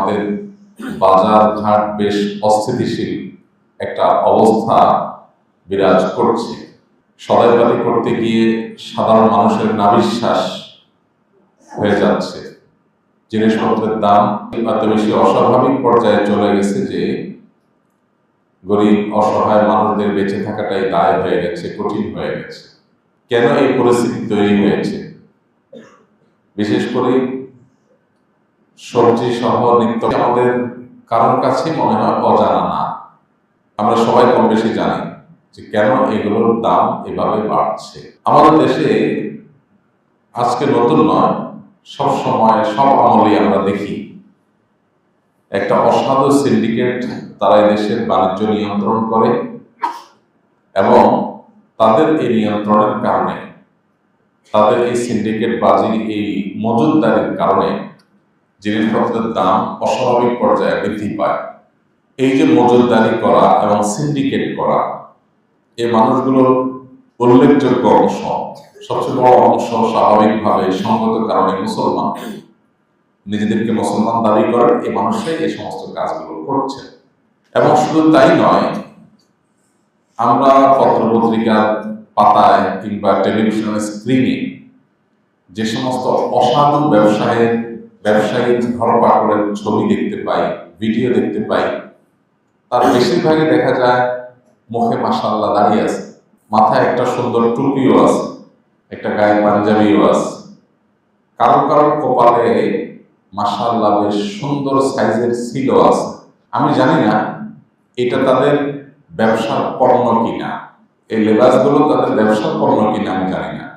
আমাদের বাজার ঘাট বেশ অস্থিতিশীল একটা অবস্থা বিরাজ করছে। সদাইপাতি করতে গিয়ে সাধারণ মানুষের নাভিশ্বাস হয়ে যাচ্ছে। জিনিসপত্রের দাম এত বেশি অস্বাভাবিক পর্যায়ে চলে গেছে যে গরিব অসহায় মানুষদের বেঁচে থাকাটাই দায় হয়ে গেছে, কঠিন হয়ে গেছে। কেন এই পরিস্থিতি তৈরি হয়েছে? বিশেষ করে সবজি সহ নিত্য আমাদের কারোর কাছে মনে হয় অজানা না। আমরা সবাই কম বেশি জানি যে কেন এগুলোর দাম এভাবে বাড়ছে। আমাদের দেশে আজকে নতুন নয়, সব সময় সব আমলেই আমরা দেখি একটা অসাধু সিন্ডিকেট তারা দেশের বাণিজ্য নিয়ন্ত্রণ করে এবং তাদের এই নিয়ন্ত্রণের কারণে, তাদের এই সিন্ডিকেট বাজি, এই মজুতদারির কারণে জিনিসপত্রের দাম অস্বাভাবিক পর্যায়ে বৃদ্ধি পায়। এই যে মজুতদারি করা এবং সিন্ডিকেট করা, এই মানুষগুলোর উল্লেখযোগ্য অংশ, সবচেয়ে বড় অংশ স্বাভাবিকভাবে সঙ্গত কারণে মুসলমান, নিজেদেরকে মুসলমান দাবি করেন এই মানুষরাই এই সমস্ত কাজগুলো করছে। এবং শুধু তাই নয়, আমরা পত্রপত্রিকার পাতায় কিংবা টেলিভিশনের স্ক্রিনে যে সমস্ত অসাধু ব্যবসায়ী ধরপাকড়ের ছবি দেখতে পাই, ভিডিও দেখতে পাই, তার বেশিরভাগই দেখা যায় মুখে মাশাআল্লাহ দাঁড়িয়ে আছে, মাথায় একটা সুন্দর টুপিও আছে, একটা গায়ে পাঞ্জাবিও আছে, কারো কারো কপালে মাশাআল্লাহ বেশ সুন্দর সাইজের সিলও আছে। আমি জানি না এটা তাদের ব্যবসার পণ্য কিনা, এই লেবাসগুলো তাদের ব্যবসার পণ্য কিনা আমি জানি না।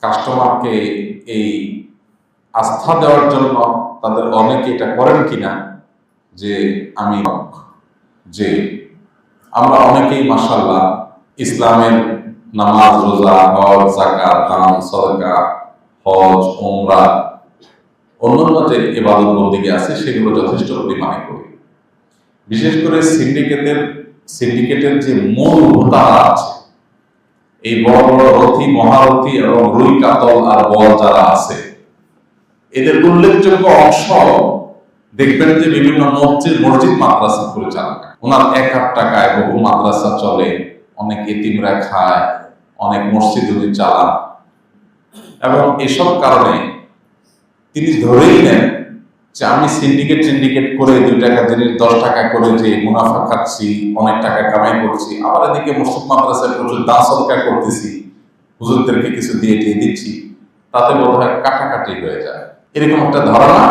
কাস্টমারকে এই আস্থা দেওয়ার জন্য তাদের অনেকে এটা করেন কিনা যে আমরা অনেকেই মাশাআল্লাহ ইসলামের নামাজ, রোজা, হজ, যাকাত, দান, সদকা, হজ, উমরা, অন্যান্য যে ইবাদত বন্দেগী আছে সেগুলো যথেষ্ট পরিমাণে করি। বিশেষ করে সিন্ডিকেটের যে মূল হোতারা আছে, এই বড় বড় রথী, মহারথী এবং রুই, কাতল আর বল যারা আছে, এদের উল্লেখযোগ্য অংশ দেখবেন যে বিভিন্ন মসজিদ মাদ্রাসা পরিচালনা। ওনার 1 টাকায় বহু মাদ্রাসা চলে, অনেক এতিমরা খায়, অনেক মসজিদ উনি চালান। এবং এসব কারণে তিনি ধরেই নেন যে আমি সিন্ডিকেট করে 2 টাকা জিনিস 10 টাকা করে যে মুনাফা খাচ্ছি, অনেক টাকা কামাই করছি, আবার এদিকে মসজিদ মাদ্রাসায় প্রচুর দান সদকা করতেছি, হুজুরদেরকে কিছু দিয়ে দিচ্ছি, তাতে বোধহয় কাটাকাটি হয়ে যায়, এরকম একটা ধারণা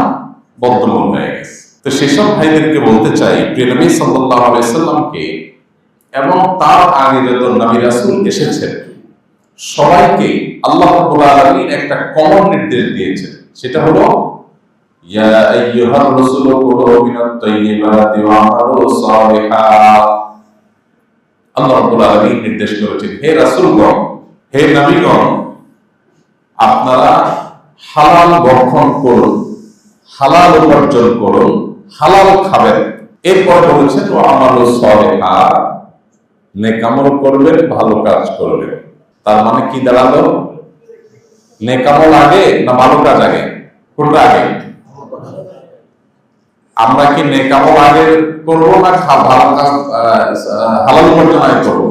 বদ্ধমূল হয়ে গেছে। তো সেসব ভাইদেরকে বলতে চাই, প্রিয় নবী সাল্লাল্লাহু আলাইহি সাল্লামকে এবং তার আগে যত নবী রাসূল এসেছেন সবাইকে আল্লাহ রাব্বুল আলামিন একটা কমন নির্দেশ দিয়েছেন, সেটা হলো ইয়া আইয়ুহার রাসূলু কুলু মিনাত তাইয়্যিবাতি ওয়া আমালু সালিহাত। আল্লাহ রাব্বুল আলামিন নির্দেশ করেছেন, হে রাসূলগণ, হে নবীগণ, আপনারা হালাল ভক্ষণ করুন, হালাল উপার্জন করুন, হালাল খাবেন। এরপর বলেছেন ওয়া আমালু সালিহাত, নেক আমল করবেন, ভালো কাজ করবেন। তার মানে কি দাঁড়ালো? নেক আমল আগে না ভালো কাজ আগে? কোনটা আগে? আমরা কি নেক আমল আগে করবো না ভালো কাজ হালাল উপার্জন আগে করবো?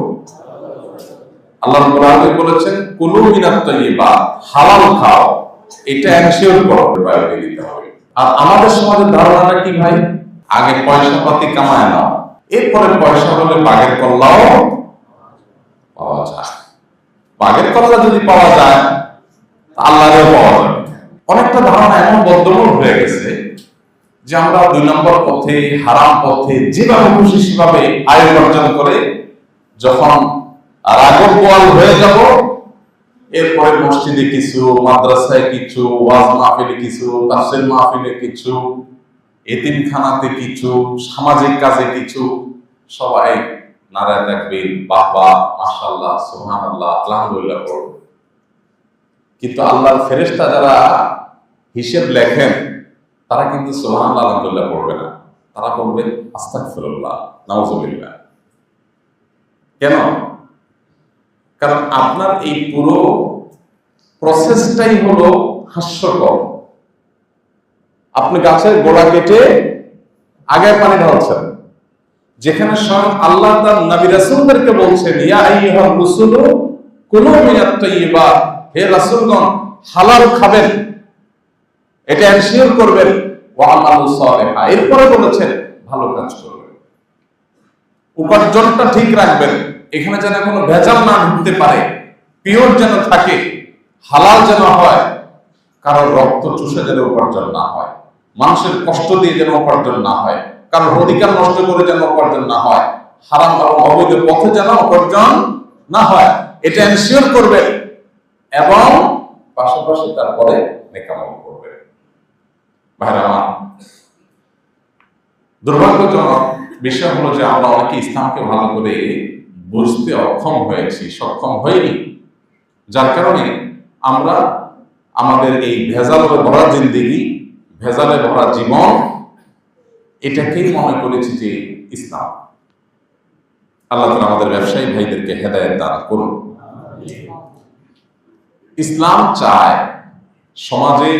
আল্লাহ রাব্বুল আলামিন বলেছেন কুলু মিনাত তাইয়্যিবাত, হালাল খাও, এটা এনশিওর করো, প্রায়োরিটি দিতে হবে। আর আমাদের সমাজের ধারণাটা কি ভাই? আগে পয়সা পাতি কামায় নাও, এরপরে পয়সা হলে বাগের কল্লাও পাওয়া যায়। বাগের কল্লা যদি পাওয়া যায় আল্লাহরেও পাওয়া যাবে। অনেকটা ধারণা এমন বদ্ধমূল হয়ে গেছে যে আমরা 2 নম্বর পথে, হারাম পথে যেভাবে খুশি সেভাবে আয় উপার্জন করে যখন রাগব বোয়াল হয়ে যাব, এরপরে মসজিদে কিছু, মাদ্রাসায় কিছু, ওয়াজ মাহফিলে কিছু, তাফসীর মাহফিলে কিছু, এতিমখানাতে কিছু, সামাজিক কাজে কিছু, সবাই নারায়ে তাকবীর, বাহবা, মাশাআল্লাহ, সুবহানাল্লাহ, আলহামদুলিল্লাহ পড়ব। কিন্তু আল্লাহর ফেরেশতা যারা হিসাব লেখেন তারা কিন্তু সুবহানাল্লাহ, আলহামদুলিল্লাহ পড়বে না, তারা পড়বে আস্তাগফিরুল্লাহ, নাউযুবিল্লাহ। কেন? কারণ আপনার এই পুরো প্রসেসটাই হলো হাস্যকর। আপনি গাছের গোড়া কেটে আগে পানি ঢালছেন, যেখানে স্বয়ং আল্লাহ তার নবী রাসূলদেরকে বলছেন, ইয়া আইয়ুহার রাসূলু কুলু মিনাত তাইয়্যিবাত, হে রাসূলগণ হালাল খাবেন, এটা এনশিওর করবেন, ওয়া আমালু সালিহা, এরপরে বলেছেন ভালো কাজ করবেন, উপার্জনটা ঠিক রাখবেন, এখানে যেন কোনো ভেজাল না ঢুকতে পারে, পিওর যেন থাকে, হালাল যেন হয়, কারোর রক্ত চুষে যেন উপার্জন না হয়, মানুষের কষ্ট দিয়ে যেন উপার্জন না হয়, কারোর অধিকার নষ্ট করে যেন উপার্জন না হয়, হারাম এবং অবৈধ পথে যেন উপার্জন না হয়, এটা এনশিওর করবে এবং পাশাপাশি তারপরে নেক আমল করবে। ভাইরা আমার, দুর্ভাগ্যজনক বিষয় হলো যে আমরা অনেকে ইসলামকে ভালো করে বুঝতে অক্ষম হয়েছি, সক্ষম হইনি, যার কারণে আমরা আমাদের এই ভেজালে ভরা জিন্দেগি, ভেজালে ভরা জীবন, এটাকেই মনে করেছি যে ইসলাম। আল্লাহ তাআলা আমাদের ব্যবসায়ী ভাইদেরকে হেদায়েত দান করুন। ইসলাম চায় সমাজে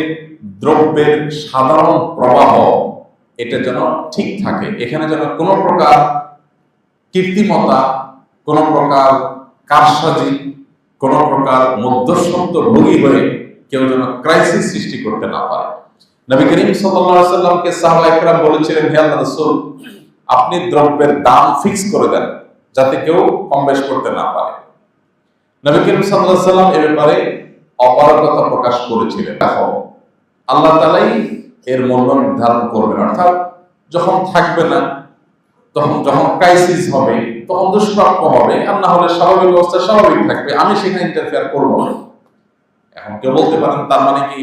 দ্রব্যের সাধারণ প্রবাহ এটা যেন ঠিক থাকে, এখানে যেন কোনো প্রকার কৃত্রিমতা, কোনো প্রকার কারসাজি, কোনো প্রকার মধ্যস্বত্ব ভোগী হয়ে কেউ যেন ক্রাইসিস সৃষ্টি করতে না পারে। নবী করিম সাল্লাল্লাহু আলাইহি ওয়াসাল্লামকে সাহাবায়ে কেরাম বলেছিলেন, হে আল্লাহর রাসূল, আপনি দ্রব্যের দাম ফিক্স করে দেন যাতে কেউ কম বেশ করতে না পারে। নবী করিম সাল্লাল্লাহু আলাইহি ওয়াসাল্লাম এ ব্যাপারে অপারগতা প্রকাশ করেছিলেন। দেখো, আল্লাহ তাআলাই এর মূল্য নির্ধারণ করবেন, অর্থাৎ যখন থাকবে না, তখন যখন ক্রাইসিস হবে, তখন দুষ্প্রাপ্য হবে, আর না হলে স্বাভাবিক অবস্থা স্বাভাবিক থাকবে, আমি সেখানে ইন্টারফেয়ার করব না। এখন কেউ বলতে পারেন, তার মানে কি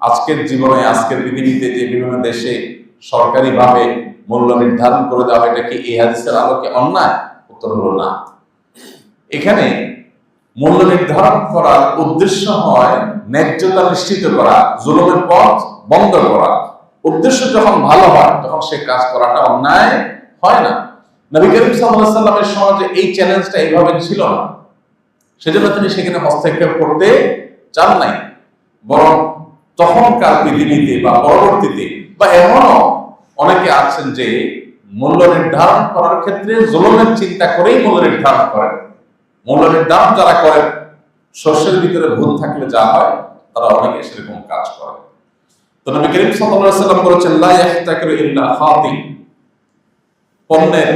আজকের জীবনে, আজকের পৃথিবীতে যে বিভিন্ন দেশে সরকারি ভাবে মূল্য নির্ধারণ করে দেওয়া, এটা কি এই হাদিসের আলোকে অন্যায়? উত্তর হলো না। এখানে মূল্য নির্ধারণ করার উদ্দেশ্য হয় ন্যায্যতা নিশ্চিত করা, জুলুমের পথ বন্ধ করা। উদ্দেশ্য যখন ভালো হয় তখন সে কাজ করাটা অন্যায় হয় না। নবী করিম সাল্লাল্লাহু আলাইহি ওয়াসাল্লামের সমাজে এই চ্যালেঞ্জটা এইভাবে ছিল না, সেজন্য তিনি সেখানে হস্তক্ষেপ করতে চান নাই, বরং তখনকার পৃথিবীতে বা পরবর্তীতে বা এমনও অনেকে আছেন যে মূল্য নির্ধারণ করার ক্ষেত্রে জুলুমের চিন্তা করেই মূল্য নির্ধারণ করেন। মূল্য নির্ধারণ যারা করেন, শস্যের ভিতরে ভূত থাকলে যা হয়, তারা অনেকে সেরকম কাজ করে। তো নবী করিম সাল্লাল্লাহু আলাইহি ওয়াসাল্লাম বলেছেন, লা ইয়াহতাকিরু ইল্লা খাতি, পণ্যের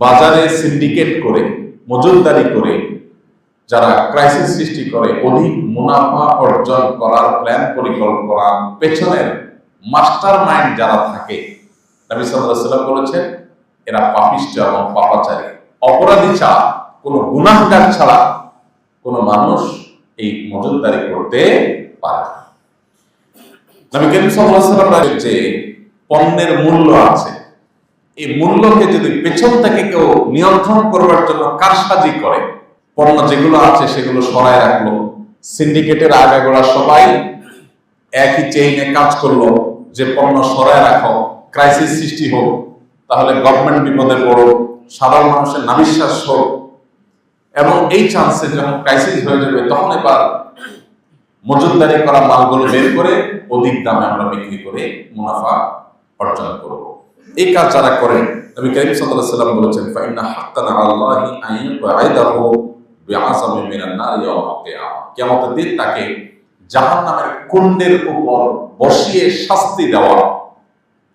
বাজারে সিন্ডিকেট করে, মজুতদারি করে যারা ক্রাইসিস সৃষ্টি করে, অধিক মুনাফা অর্জন করার প্ল্যান পরিকল্পনার পেছনের মাস্টার মাইন্ড যারা থাকে, নবী সাল্লাল্লাহু আলাইহি ওয়াসাল্লাম বলেছেন, এরা পাপিষ্ঠ এবং পাপাচারী, অপরাধী ছাড়া, কোনো গুনাহগার ছাড়া কোনো মানুষ এই মজুতদারি করতে পারে না। নবী করিম সাল্লাল্লাহু আলাইহি ওয়াসাল্লাম বলেন যে পণ্যের মূল্য আছে, এই মূল্যকে যদি পেছন থেকে কেউ নিয়ন্ত্রণ করবার জন্য কারসাজি করে, পণ্য যেগুলো আছে সেগুলো সরায় রাখলো, সিন্ডিকেটের আগাগোড়া সবাই একই চেইনে কাজ করলো যে পণ্য সরায় রাখো, ক্রাইসিস সৃষ্টি হোক, তাহলে গভর্নমেন্ট বিপদে পড়ো, সাধারণ মানুষের নাবিশ্বাস হোক, এবং এই চান্সে যখন ক্রাইসিস হয়ে যাবে তখন এবার মজুতদারি করা মালগুলো বের করে অধিক দামে আমরা বিক্রি করে মুনাফা অর্জন করব। এই কাজ যারা করে, নবী করিম সাল্লাল্লাহু আলাইহি ওয়াসাল্লাম বলেছেন, ফাইন্না হাক্কান আলাল্লাহি আন ইয়াবআদাহু বিআসামি মিনান নার ইয়াউমাল কিয়ামা, কিয়ামতের দিন তাকে জাহান্নামের কুণ্ডের উপর বসিয়ে শাস্তি দেওয়া,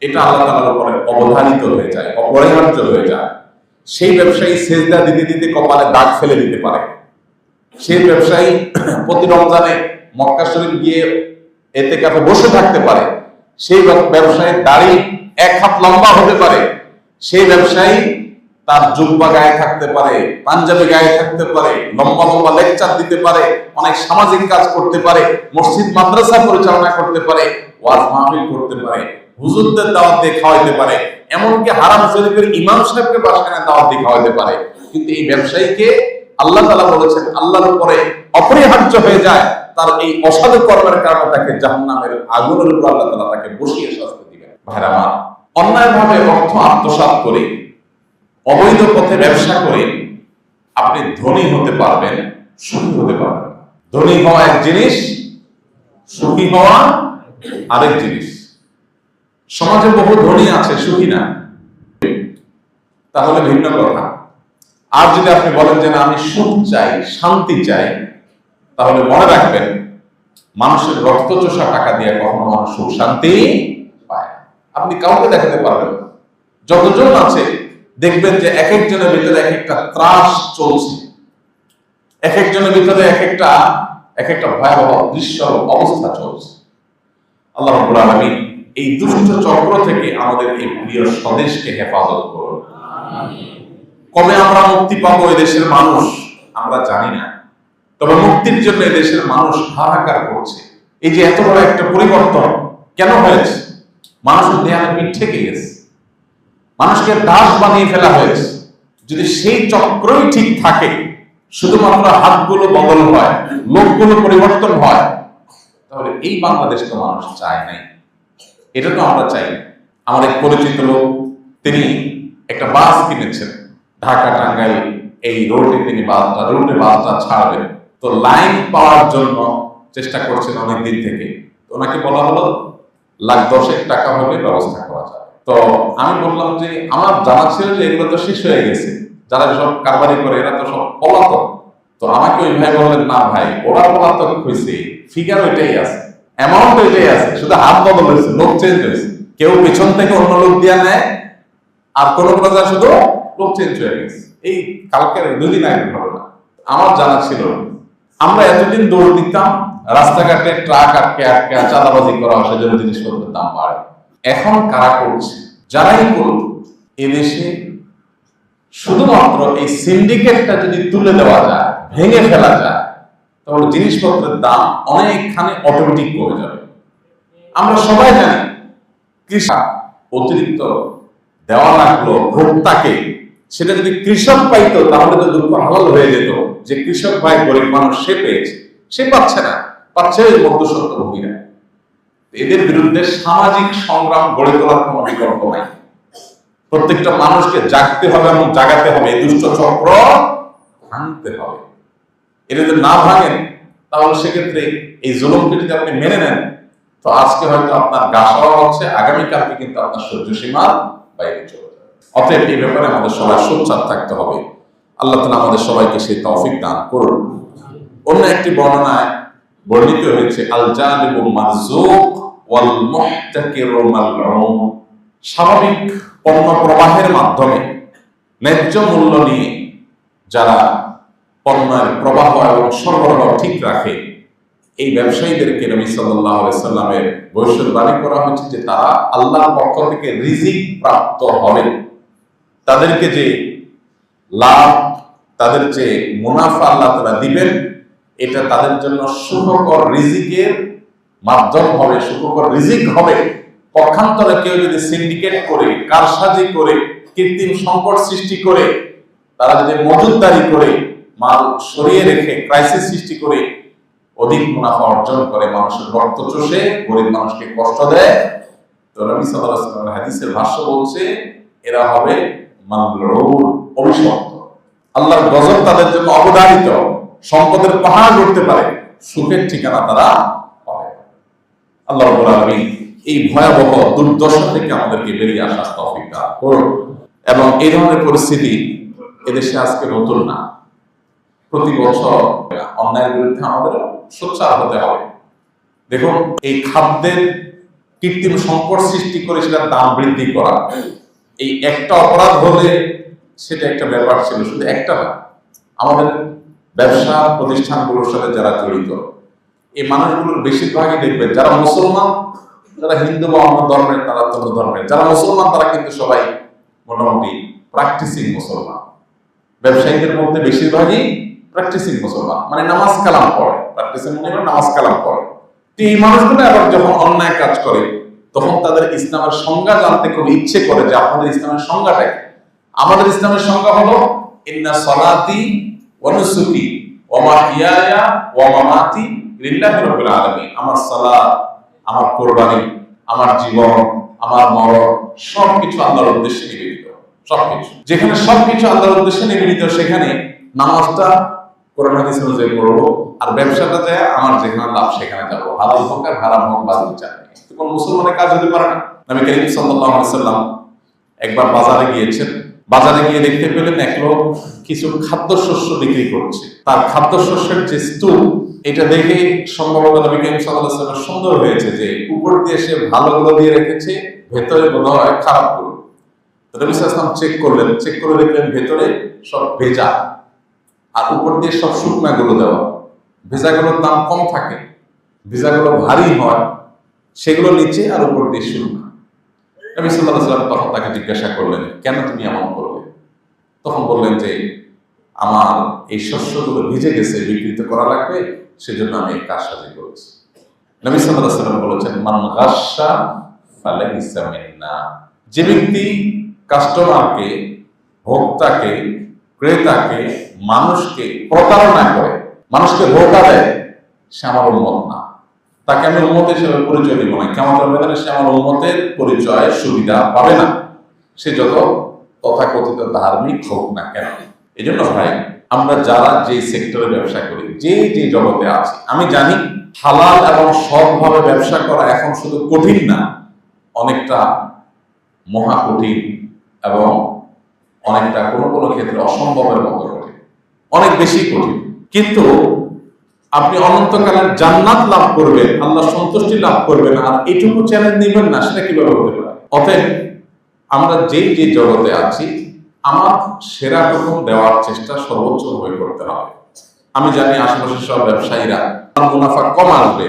এটা আল্লাহ তাআলার উপরে অবধারিত হয়ে যায়, অপরিহার্য হয়ে যায়। সেই ব্যবসায়ী সেজদা দিতে দিতে কপালে দাগ ফেলে দিতে পারে, সেই ব্যবসায়ী প্রতি রমজানে মক্কা শরীফ গিয়ে ইতিকাফে বসে থাকতে পারে, সেই ব্যবসায়ীর দাড়ি 1 হাত লম্বা হতে পারে, সেই ব্যবসায়ী তার জুব্বা গায়ে থাকতে পারে, পাঞ্জাবি গায়ে থাকতে পারে, লম্বা লম্বা লেকচার দিতে পারে, অনেক সামাজিক কাজ করতে পারে, মসজিদ মাদ্রাসা পরিচালনা করতে পারে, ওয়াজ মাহফিল করতে পারে, হুজুরদের দাওয়াত দিয়ে খাওয়াইতে পারে, এমনকি হারাম শরীফের ইমাম সাহেবকে বাসায় দাওয়াত দিয়ে খাওয়াইতে পারে। কিন্তু এই ব্যবসায়ীকে আল্লাহ তাআলা বলেছেন আল্লাহর উপরে অপরিহার্য হয়ে যায়, তার এই অসাধু কর্মের কারণে তাকে জাহান্নামের আগুনের উপর আল্লাহ তাআলা তাকে বসিয়ে শাস্তি দিবেন। ভাইরা আমার, অন্যায়ভাবে অর্থ আত্মসাৎ করে, অবৈধ পথে ব্যবসা করে আপনি ধনী হতে পারবেন, সুখী হতে পারবেন না। ধনী হওয়া এক জিনিস, সুখী হওয়া আরেক জিনিস। সমাজে বহু ধনী আছে, সুখী না, তাহলে ভিন্ন কথা। আর যদি আপনি বলেন যে না, আমি সুখ চাই, শান্তি চাই, তাহলে মনে রাখবেন, মানুষের রক্ত চোষা টাকা দিয়ে কখনো মানুষ সুখ শান্তি পায় না। আপনি কাউকে দেখাতে পারবেন না। যতজন আছে দেখবেন যে এক একজনের ভিতরে এক একটা ত্রাস চলছে, এক একজনের ভিতরে এক একটা ভয়াবহ দৃশ্য অবস্থা চলছে। আল্লাহ রাব্বুল আলামিন এই দুষ্ট চক্র থেকে আমাদের এই প্রিয় স্বদেশকে হেফাজত করুন। কবে আমরা মুক্তি পাবো এই দেশের মানুষ আমরা জানি না, তবে মুক্তির জন্য এই দেশের মানুষ হাহাকার করছে। এই যে এত বড় একটা পরিবর্তন কেন হয়েছে? মানুষের দেয়ালে পিঠ থেকে গেছে, মানুষকে দাস বানিয়ে ফেলা হয়েছে। যদি সেই চক্রই ঠিক থাকে, শুধুমাত্র হাতগুলো বদল হয়, লোকগুলো পরিবর্তন হয়, তাহলে এই বাংলাদেশ তো মানুষ চায় নাই, এটা তো আমরা চাই না। আমার এক পরিচিত লোক, তিনি একটা বাস কিনেছেন, ঢাকা টাঙ্গাইল এই রুটে তিনি বাসটা ছাড়বেন। তো লাইন পাওয়ার জন্য চেষ্টা করছেন অনেক দিন থেকে। তো ওনাকে বলা হলো $1,10,000 হলে ব্যবস্থা করা যায়। তো আমি বললাম যে আমার জানা ছিল যে এগুলো তো শেষ হয়ে গেছে, যারা সব কারবারি করে এরা তো সব পলাতক। তো আমাকে ওই ভাই বললেন, না ভাই, ওরা পলাতক হয়েছে, ফিগার ওইটাই আছে, অ্যামাউন্ট ওইটাই আছে, শুধু হাত বদল হয়েছে, লোক চেঞ্জ হয়েছে। কেউ পেছন থেকে অন্য লোক দিয়ে নেয়, আর কোনো শুধু লোক চেঞ্জ হয়ে গেছে। এই কালকের 2 দিন আগে ঘটনা, আমার জানা ছিল। আমরা এতদিন দৌড় দিতাম, রাস্তাঘাটে ট্রাক আটকে চাঁদাবাজি করা, সেজন্য জিনিসপত্রের দাম বাড়ে। এখন কারা করছে? যারাই করুক, এদেশে শুধুমাত্র এই সিন্ডিকেটটা যদি তুলে দেওয়া যায়, ভেঙে ফেলা যায়, তাহলে জিনিসপত্রের দাম অনেকখানি অটোমেটিক কমে যাবে। আমরা সবাই জানি, কৃষক অতিরিক্ত দেওয়া লাগলো ভোক্তাকে, সেটা যদি কৃষক পাইতো তাহলে তো দুঃখ হালাল হয়ে যেত, যে কৃষক ভাই গরিব মানুষ সে পেয়েছে, সে পাচ্ছে না, পাচ্ছে ওই মধ্যস্বত্বভোগীরা। এদের বিরুদ্ধে সামাজিক সংগ্রাম গড়ে তোলার কোনো বিকল্প নাই। প্রত্যেকটা মানুষকে জাগতে হবে এবং জাগাতে হবে, এই দুষ্ট চক্র ভাঙতে হবে। এটা যদি না ভাঙেন, তাহলে সেক্ষেত্রে এই জুলুমকে যদি আপনি মেনে নেন, তো আজকে হয়তো আপনার গা সওয়া হচ্ছে, আগামীকালকে কিন্তু আপনার সহ্য সীমার বাইরে চলে যাবে। অতএব এই ব্যাপারে আমাদের সবাই সোচ্চার থাকতে হবে। আল্লাহ তাআলা আমাদের সবাইকে সেই তৌফিক দান করুন। অন্য একটি বর্ণনায় বর্ণিত হয়েছে, আল জালিবু মারজুক ওয়াল মুহতাকিরু মালউন। স্বাভাবিক পণ্য প্রবাহের মাধ্যমে ন্যায্য মূল্য নিয়ে যারা পণ্যের প্রবাহ এবং সরবরাহ ঠিক রাখে, এই ব্যবসায়ীদেরকে নবী সাল্লাল্লাহু আলাইহি সাল্লামের ভবিষ্যৎবাণী করা হয়েছে যে তারা আল্লাহর পক্ষ থেকে রিজিক প্রাপ্ত হবে। তাদেরকে যে লাভ, তাদের যে মুনাফা আল্লাহ তাআলা দিবেন, এটা তাদের জন্য সুখকর রিজিকের মাধ্যম হবে, সুখকর রিজিক হবে। পক্ষান্তরে কেউ যদি সিন্ডিকেট করে, কারসাজি করে, কৃত্রিম সংকট সৃষ্টি করে, তারা যদি মজুতদারি করে, মাল সরিয়ে রেখে ক্রাইসিস সৃষ্টি করে অধিক মুনাফা অর্জন করে, মানুষের রক্ত চষে গরিব মানুষকে কষ্ট দেয়, তো নবী সাল্লাল্লাহু আলাইহি ওয়াসাল্লামের হাদিসের ভাষ্য বলছে এরা হবে মালউন, অভিশপ্ত। আল্লাহর গজব তাদের জন্য অবধারিত, সম্পদের পাহাড় গড়তে পারে, সুখের ঠিকানা তারা পাবে। আল্লাহ রাব্বুল আলামিন এই ভয়াবহ দুর্দশা থেকে আমাদেরকে বেরিয়ে আসার তৌফিক দান করুন। এবং এই ধরনের পরিস্থিতি এদেশে আজকে নতুন না, প্রতি বছর অন্যায়ের বিরুদ্ধে আমাদের সোচ্চার হতে হবে। দেখুন, এই খাদ্যের কৃত্রিম সংকট সৃষ্টি করে সেটার দাম বৃদ্ধি করা, এই একটা অপরাধ হলে সেটা একটা ব্যাপার ছিল, শুধু একটা না, আমাদের ব্যবসা প্রতিষ্ঠানগুলোর সাথে যারা জড়িত, এই মানুষগুলোর বেশিরভাগই দেখবেন যারা মুসলমান, যারা হিন্দু বা অন্য ধর্মের, তারা অন্য ধর্মের, যারা মুসলমান তারা কিন্তু সবাই মোটামুটি প্র্যাকটিসিং মুসলমান। ব্যবসায়ীদের মধ্যে বেশিরভাগই প্র্যাকটিসিং মুসলমান, মানে নামাজ কালাম পড়ে, প্র্যাকটিসিং মানে নামাজ কালাম পড়ে। তো এই মানুষগুলো আবার যখন অন্যায় কাজ করে, তখন তাদের ইসলামের সংজ্ঞা জানতে খুব ইচ্ছে করে যে আপনাদের ইসলামের সংজ্ঞাটা কি। আমাদের ইসলামের সংজ্ঞা হলো ইন্না সলাতি ওয়া নুসুকি ওয়া মাহইয়ায়া ওয়া মামাতি লিল্লাহি রাব্বিল আলামিন। আমার সালাত, আমার কুরবানি, আমার জীবন, আমার মরণ সবকিছু আল্লাহর উদ্দেশ্যে নিবেদিত। সবকিছু যেখানে সবকিছু আল্লাহর উদ্দেশ্যে নিবেদিত, সেখানে নামাজটা কোরআন হাদিস অনুযায়ী পড়বো, আর ব্যবসাটা যায় আমার যেখানে লাভ সেখানে যাবো, হালাল হোক আর হারাম হোক বাদ বিচার নেই। কোন মুসলমানের কাজ হতে পারে না। নবী করিম সাল্লাল্লাহু আলাইহি ওয়াসাল্লাম একবার বাজারে গিয়েছেন। বাজারে গিয়ে দেখতে পেলেন এক লোক কিছু খাদ্যশস্য বিক্রি করছে। তার খাদ্যশস্যের যে স্তূপ, এটা দেখে সম্ভবত নবী করিম সাল্লাল্লাহু আলাইহি ওয়াসাল্লাম সুন্দর হয়েছে যে উপর দিয়ে সে ভালোগুলো দিয়ে রেখেছে, ভেতরে বোধহয় খারাপগুলো। তো নবী সাল্লাল্লাহু আলাইহি ওয়াসাল্লাম চেক করলেন, চেক করে দেখলেন ভেতরে সব ভেজা আর উপর দিয়ে সব শুকনাগুলো দেওয়া। ভেজাগুলোর দাম কম থাকে, ভেজাগুলো ভারী হয়, সেগুলো নিচে আর উপর দিয়ে শুকনা। নবী সাল্লাল্লাহু আলাইহি ওয়াসাল্লাম তখন তাকে জিজ্ঞাসা করলেন, কেন তুমি এমন করলে? তখন বললেন যে আমার এই শস্যগুলো ভিজে গেছে, বিকৃত করা লাগবে, সেজন্য আমি এই কারসাজি করেছি। নবী সাল্লাল্লাহু আলাইহি ওয়াসাল্লাম বলেছেন, মান গাশশা ফালাইসা মিন্না। যে ব্যক্তি কাস্টমারকে, ভোক্তাকে, ক্রেতাকে, মানুষকে প্রতারণা করে, মানুষকে ধোঁকা দেয়, সে আমার উম্মত না। তাকে আমি উম্মত হিসেবে পরিচয় দিব না। কিয়ামতের ময়দানে সে আমার উম্মতের পরিচয় সুবিধা পাবে না, সে যত তথাকথিত ধার্মিক হোক না কেন। এই জন্য ভাই, আমরা যারা যে সেক্টরে ব্যবসা করি, যে যে জগতে আছি, আমি জানি হালাল এবং সৎভাবে ব্যবসা করা এখন শুধু কঠিন না, অনেকটা মহা কঠিন এবং অনেকটা কোনো কোনো ক্ষেত্রে অসম্ভবের মতো কঠিন, অনেক বেশি কঠিন। কিন্তু আপনি অনন্তকালের জান্নাত লাভ করবেন, আল্লাহ সন্তুষ্টি লাভ করবেন, আর এইটুকু চ্যালেঞ্জ নেবেন না, সেটা কিভাবে হতে পারে? অতএব আমরা যে যে জগতে আছি, আমার সেরা রকম দেওয়ার চেষ্টা সর্বোচ্চভাবে করতে হবে। আমি জানি আশেপাশের সব ব্যবসায়ীরা মুনাফা কম আসবে,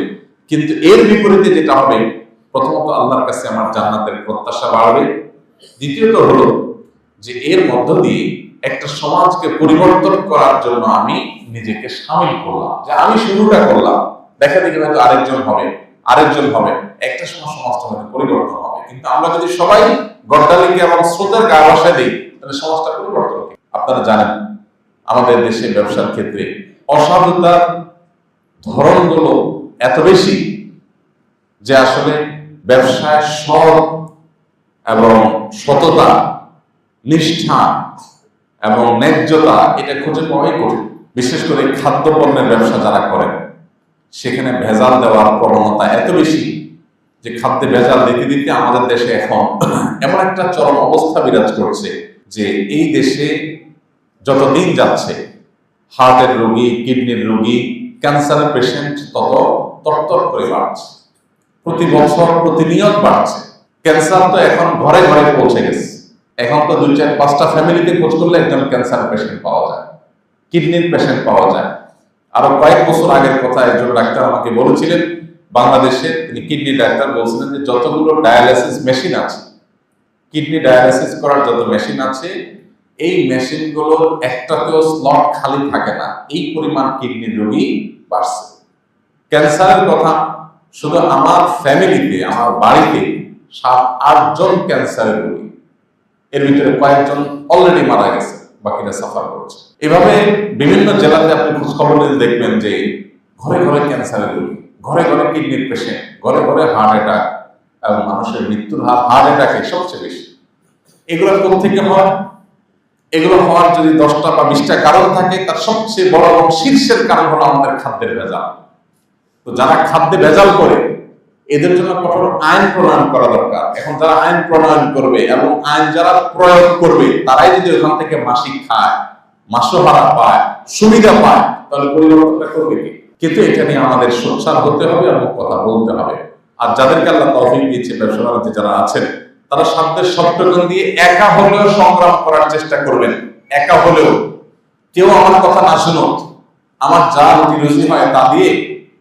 কিন্তু এর বিপরীতে যেটা হবে, প্রথমত আল্লাহর কাছে আমার জান্নাতের প্রত্যাশা বাড়বে। দ্বিতীয়ত হলো যে এর মধ্য দিয়ে একটা সমাজকে পরিবর্তন করার জন্য আমি নিজেকে সামিল করলাম, যে আমি শুরুটা করলাম, দেখা দেখি হয়তো আরেকজন হবে, আরেকজন হবে, একটা সময় সমাজটা হয়তো পরিবর্তন হবে। কিন্তু আমরা যদি সবাই গড্ডালিকে এবং স্রোতের গা ভাসা দিই, তাহলে সমাজটা পরিবর্তন হবে। আপনারা জানেন আমাদের দেশে ব্যবসার ক্ষেত্রে অসাধুতার ধরনগুলো এত বেশি যে আসলে ব্যবসায় সৎ এবং সততা, নিষ্ঠা এবং ন্যায্যতা এটা খুঁজে পাওয়াই কঠিন। বিশেষ করে খাদ্য পণ্যের ব্যবসা যারা করেন, সেখানে ভেজাল দেওয়ার প্রবণতা এত বেশি যে খাদ্যে ভেজাল দিতে দিতে আমাদের দেশে এখন এমন একটা চরম অবস্থা বিরাজ করছে যে এই দেশে যত দিন যাচ্ছে হার্টের রোগী, কিডনির রোগী, ক্যান্সারের পেশেন্ট তত তরতর করে বাড়ছে, প্রতি বছর প্রতিনিয়ত বাড়ছে। ক্যান্সার তো এখন ঘরে ঘরে পৌঁছে গেছে। এখন তো 2-4-5টা ফ্যামিলিতে খোঁজ করলে একজন ক্যান্সার পেশেন্ট পাওয়া যায়, কিডনির পেশেন্ট পাওয়া যায়। আরো কয়েক বছর আগের কথা একজন ডাক্তার আমাকে বলেছিলেন, বাংলাদেশে তিনি কিডনি ডাক্তার, বলছিলেন যে যতগুলো ডায়ালাইসিস মেশিন আছে, কিডনি ডায়ালাইসিস করার যত মেশিন আছে, এই মেশিনগুলোর একটাতেও স্লট খালি থাকে না, এই পরিমাণ কিডনির রোগী বাড়ছে। ক্যান্সারের কথা, শুধু আমার ফ্যামিলিতে, আমার বাড়িতে 7-8 জন ক্যান্সারের রোগী, এর ভিতরে কয়েকজন অলরেডি মারা গেছে, বাকিরা সাফার করছে। এভাবে বিভিন্ন জেলাতে আপনি খোঁজ খবর নিয়ে দেখবেন যে ঘরে ঘরে ক্যান্সারের রোগী, ঘরে ঘরে কিডনির পেশেন্ট, ঘরে ঘরে হার্ট অ্যাটাক, এবং মানুষের মৃত্যুর হার হার্ট অ্যাটাকে সবচেয়ে বেশি। এগুলো কোথা থেকে হয়? এগুলো হওয়ার যদি 10টা বা 20টা কারণ থাকে, তার সবচেয়ে বড় এবং শীর্ষের কারণ হলো আমাদের খাদ্যের ভেজাল। তো যারা খাদ্যে ভেজাল করে, এদের জন্য কঠোর আইন প্রণয়ন করা দরকার। এখন যারা আইন প্রণয়ন করবে এবং আইন যারা প্রয়োগ করবে, তারাই যদি ওখান থেকে মাসিক খায়, মাসোহারা পায়, সুবিধা পায়, তাহলে পরিবর্তনটা করবে কি? কিন্তু এটা নিয়ে আমাদের সোচ্চার হতে হবে এবং কথা বলতে হবে। আর যাদেরকে আল্লাহ তৌফিক দিয়েছে, ব্যবসা বাণিজ্যে যারা আছেন, তারা সাধ্যের সবটুকুন দিয়ে একা হলেও সংগ্রাম করার চেষ্টা করবেন। একা হলেও, কেউ আমার কথা না শুনুক, আমার যা রুটি রুজি হয় তা দিয়ে,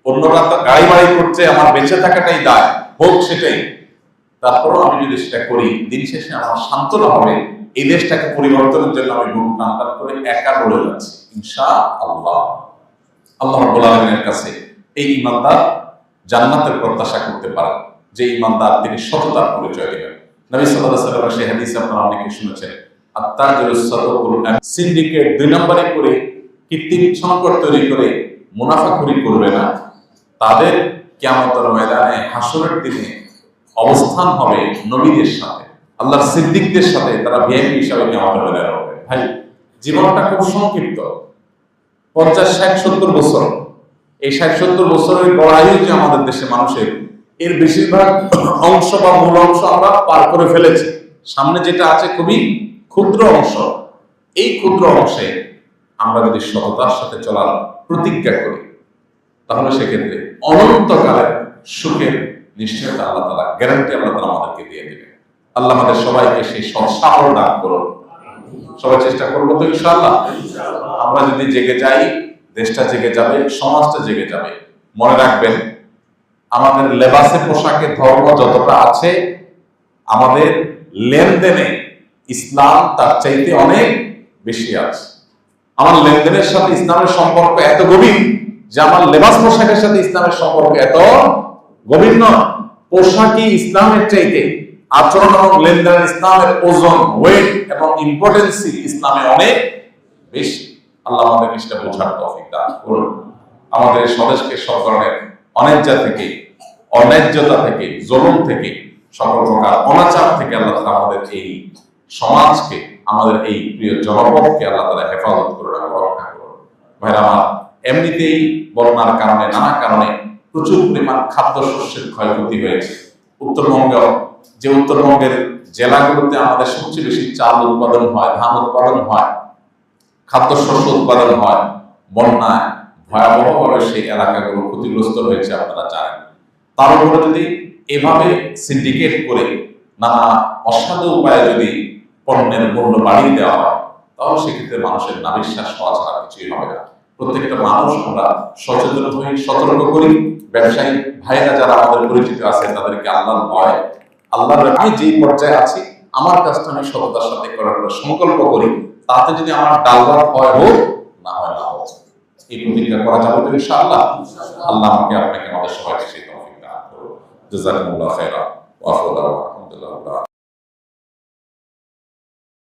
অন্যরা তো গাড়ি বাড়ি করছে, আমার বেঁচে থাকাটাই দায়, হোক সেটাই। তারপরও আমি যদি সেটা করি, দিন শেষে আমার সান্ত্বনা হবে, এই দেশটাকে পরিবর্তনের জন্য আমি বুক টান করে একা লড়ে যাচ্ছি ইনশাআল্লাহ। আল্লাহ রাব্বুল আলামিনের কাছে এই ঈমানদার জান্নাতের প্রত্যাশা করতে পারেন, যে ঈমানদার তিনি সততার পরিচয় দিবেন। নবী সাল্লাল্লাহু আলাইহি ওয়াসাল্লামের সেই হাদিস আপনারা অনেকে শুনেছেন, আত-তাজিরুস সাদুকুল সিন্ডিকেট 2 নম্বরে করে কৃত্রিম সংকট তৈরি করে মুনাফাখুরি করবে না, তাদের কিয়ামতের ময়দানে হাসরের দিনে অবস্থান হবে নবীদের সাথে, আল্লাহর সিদ্দিকদের সাথে, তারা ভিআইপি হিসাবে কিয়ামতের ময়দানে হবে। ভাই, জীবনটা খুব সংক্ষিপ্ত, 50, 60, 70 বছর। এই 60-70 বছরের বড় আয়ু যে আমাদের দেশে মানুষের, এর বেশিরভাগ অংশ বা মূল অংশ আমরা পার করে ফেলেছি। সামনে যেটা আছে খুবই ক্ষুদ্র অংশ। এই ক্ষুদ্র অংশে আমরা যদি সততার সাথে চলার প্রতিজ্ঞা করি, তাহলে সেক্ষেত্রে অনন্তকালের সুখের নিশ্চয়তা আল্লাহ তাআলা গ্যারান্টি আল্লাহ তাআলা আমাদেরকে দিয়ে দেবেন। আল্লাহ আমাদের সবাইকে সেই সৎসাহস দান করুন। সবাই চেষ্টা করবো তো ইনশাআল্লাহ। আমরা যদি জেগে যাই, দেশটা জেগে যাবে, সমাজটা জেগে যাবে। মনে রাখবেন, আমাদের লেবাসে পোশাকে ধর্ম যতটা আছে, আমাদের লেনদেনে ইসলাম তার চাইতে অনেক বেশি আছে। আমার লেনদেনের সাথে ইসলামের সম্পর্ক এত গভীর যে আমার লেবাস পোশাকের সাথে ইসলামের সম্পর্ক এত গভীর নয়। পোশাকই ইসলামের চাইতে, আচরণ এবং লেনদেনের ইসলামের ওজন, ওয়েট এবং ইম্পর্টেন্সি ইসলামে অনেক বেশি। আল্লাহ আমাদের সেটা বোঝার তৌফিক দান করুন। আমাদের স্বদেশকে সব ধরনের অন্যায্যতা থেকে, জুলুম থেকে, সকল প্রকার অনাচার থেকে আল্লাহ তাআলা আমাদের এই সমাজকে, আমাদের এই প্রিয় জনপদকে আল্লাহ তাআলা হেফাজত করুন এবং রক্ষা করুন। ভাইরা আমার, এমনিতেই বন্যার কারণে, নানা কারণে প্রচুর পরিমাণ খাদ্যশস্যের ক্ষয়ক্ষতি হয়েছে। উত্তরবঙ্গের জেলাগুলোতে আমাদের সবচেয়ে বেশি চাল উৎপাদন হয়, ধান উৎপাদন হয়, খাদ্যশস্য উৎপাদন হয়। বন্যায় ভয়াবহভাবে সেই এলাকাগুলো ক্ষতিগ্রস্ত হয়েছে, আপনারা জানেন। তার উপরে যদি এভাবে সিন্ডিকেট করে নানা অসাধু উপায়ে যদি পণ্যের মূল্য বাড়িয়ে দেওয়া হয়, তাহলে সেক্ষেত্রে মানুষের নাভিশ্বাস হওয়া ছাড়া কিছুই হবে না। প্রত্যেকটা মানুষ আমরা সচেতন হই, সতর্ক করি। ব্যবসায়ী ভাইরা যারা আমাদের পরিচিত আছে, তাদেরকে আল্লাহর ভয়, আল্লাহর, আমি যেই পর্যায়ে আছি আমার কাজটা আমি সততার সাথে করার সংকল্প করি, তাতে যদি আমার ডাল ভাত হয় হোক, না হয় না হোক, এই প্রতিজ্ঞা করা যাবে তো ইনশাআল্লাহ। আল্লাহ আমাকে, আপনাকে, আমাদের সবাইকে সেই তৌফিক দান করুন। জাযাকুমুল্লাহু খাইরান ওয়া আলহামদুলিল্লাহ।